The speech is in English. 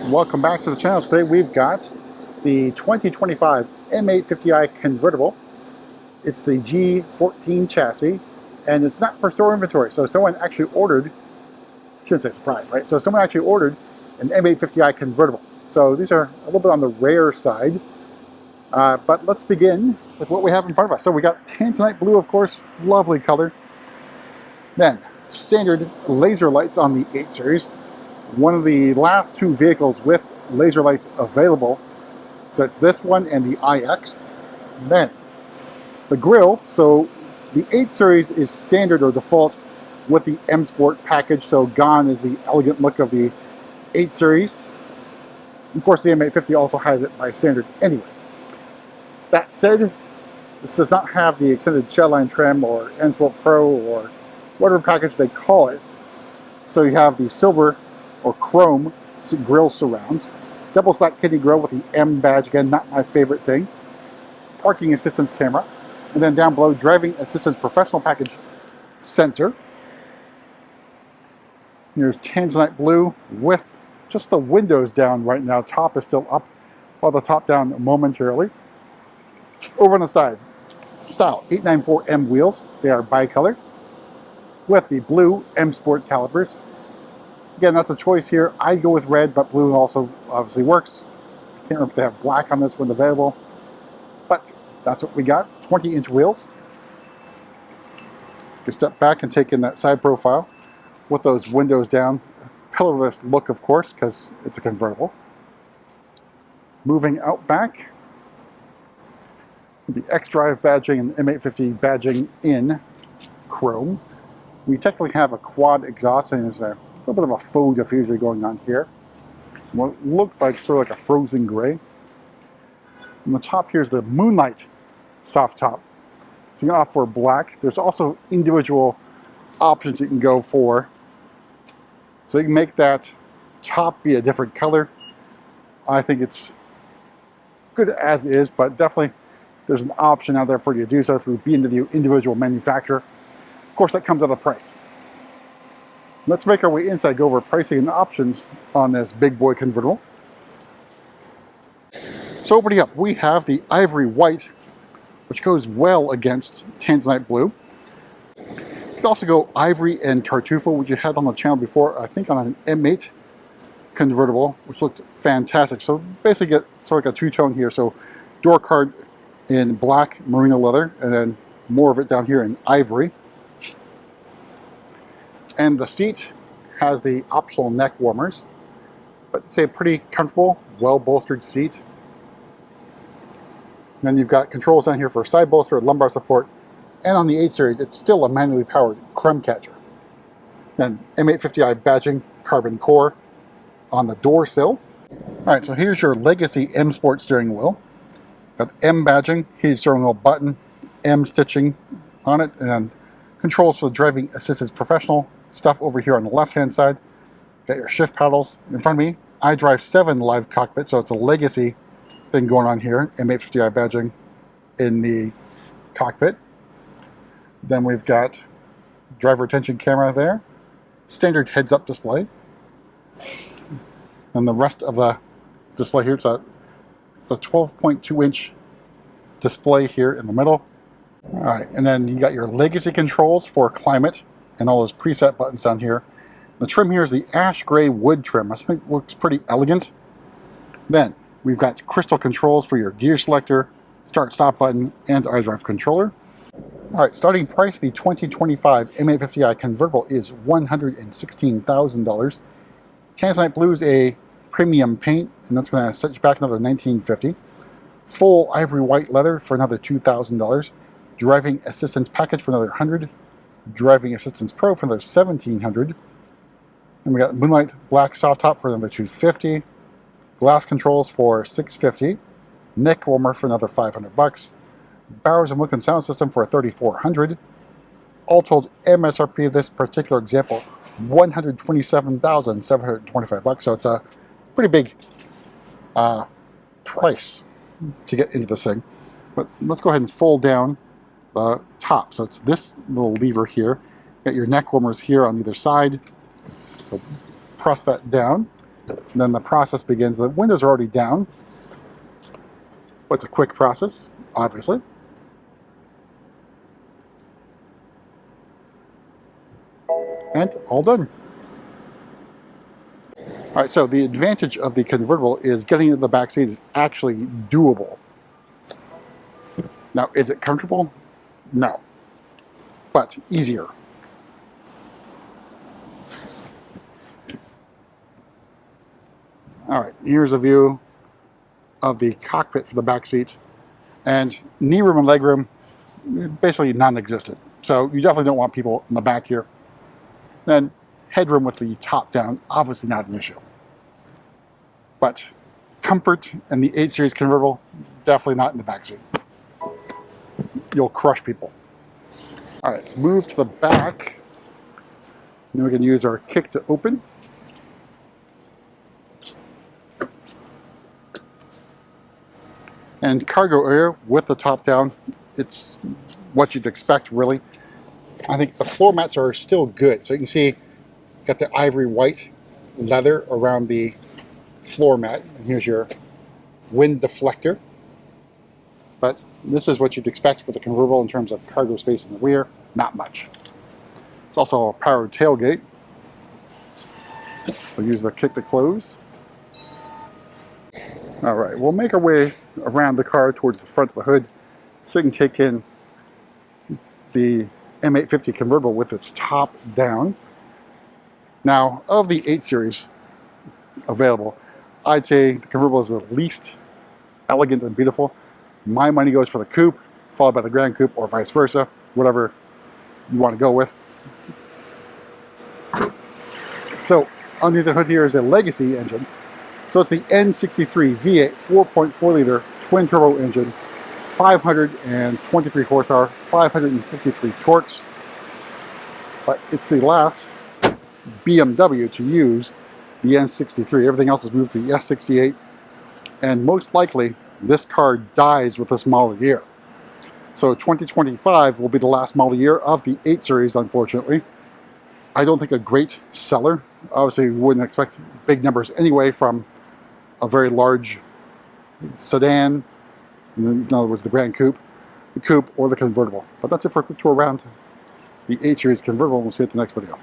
Welcome back to the channel. Today we've got the 2025 M850i convertible. It's the G14 chassis, and it's not for store inventory. So someone actually ordered, shouldn't say surprise, right? So someone actually ordered an M850i convertible. So these are a little bit on the rare side. But let's begin with what we have in front of us. So we got Tanzanite blue, of course, lovely color. Then standard laser lights on the 8 Series. One of the last two vehicles with laser lights available. So it's this one and the iX. Then the grille, so the 8 Series is standard or default with the M Sport package, so gone is the elegant look of the 8 Series. Of course, the M850 also has it by standard anyway. That said, this does not have the extended shelline trim or M Sport Pro or whatever package they call it. So you have the silver or chrome grille surrounds, double stack kidney grille with the M badge, again not my favorite thing, parking assistance camera, and then down below driving assistance professional package sensor. Here's Tanzanite blue with just the windows down right now. Top is still up, while the top down momentarily. Over on the side, style 894M wheels. They are bicolor with the blue M Sport calipers. Again, that's a choice here. I'd go with red, but blue also obviously works. Can't remember if they have black on this one available, but that's what we got. 20-inch wheels. You can step back and take in that side profile with those windows down. Pillarless look, of course, because it's a convertible. Moving out back, the xDrive badging and M850 badging in chrome. We technically have a quad exhaust, and there's a little bit of a faux diffuser going on here. What looks like sort of like a frozen gray. On the top here is the Moonlight soft top. So you can opt for black. There's also individual options you can go for. So you can make that top be a different color. I think it's good as is, but definitely there's an option out there for you to do so through B&W individual manufacturer. Of course, that comes at a price. Let's make our way inside, go over pricing and options on this big boy convertible. So opening up, we have the ivory white, which goes well against Tanzanite blue. You can also go ivory and tartufo, which you had on the channel before, I think on an M8 convertible, which looked fantastic. So basically get sort of like a two-tone here. So door card in black merino leather, and then more of it down here in ivory. And the seat has the optional neck warmers, but it's a pretty comfortable, well-bolstered seat. And then you've got controls down here for side bolster, lumbar support, and on the 8 Series, it's still a manually powered crumb catcher. Then M850i badging, carbon core on the door sill. All right, so here's your legacy M Sport steering wheel. Got M badging, heated steering wheel button, M stitching on it, and then controls for the driving assistance professional stuff over here on the left hand side. Got your shift paddles in front of me. iDrive 7 live cockpit, so it's a legacy thing going on here. M850i badging in the cockpit. Then we've got driver attention camera there. Standard heads up display. And the rest of the display here, it's a 12.2 inch display here in the middle. All right, and then you got your legacy controls for climate and all those preset buttons down here. The trim here is the ash gray wood trim. I think it looks pretty elegant. Then we've got crystal controls for your gear selector, start stop button, and iDrive controller. All right, starting price, the 2025 M850i convertible is $116,000. Tanzanite blue is a premium paint, and that's going to set you back another $1,950. Full ivory white leather for another $2,000. Driving assistance package for another $100. Driving assistance pro for another $1,700. And we got Moonlight black soft top for another $250. Glass controls for $650. Neck warmer for another $500. Bowers and Wilkins sound system for $3,400. All told, MSRP of this particular example, $127,725. So it's a pretty big price to get into this thing. But let's go ahead and fold down the top. So it's this little lever here. Got your neck warmers here on either side. So press that down. Then the process begins. The windows are already down, but it's a quick process, obviously. And all done. All right, so the advantage of the convertible is getting into the back seat is actually doable. Now, is it comfortable? No, but easier. All right, here's a view of the cockpit for the back seat, and knee room and leg room basically non-existent. So you definitely don't want people in the back here. Then headroom with the top down, obviously not an issue. But comfort in the 8 Series convertible, definitely not in the back seat. You'll crush people. All right, let's move to the back. Then we can use our kick to open. And cargo area with the top down, it's what you'd expect, really. I think the floor mats are still good. So you can see, got the ivory white leather around the floor mat. And here's your wind deflector. But this is what you'd expect with the convertible in terms of cargo space in the rear. Not much. It's also a powered tailgate. We'll use the kick to close. All right, we'll make our way around the car towards the front of the hood so you can take in the M850 convertible with its top down. Now, of the 8 Series available, I'd say the convertible is the least elegant and beautiful. My money goes for the coupe, followed by the Grand Coupe, or vice versa, whatever you want to go with. So, underneath the hood here is a legacy engine. So it's the N63 V8 4.4 liter twin turbo engine, 523 horsepower, 553 torques. But it's the last BMW to use the N63. Everything else has moved to the S68, and most likely this car dies with this model year. So 2025 will be the last model year of the 8 Series, unfortunately. I don't think a great seller. Obviously, we wouldn't expect big numbers anyway from a very large sedan, in other words, the Grand Coupe, the Coupe, or the convertible. But that's it for a quick tour around the 8 Series convertible. We'll see you at the next video.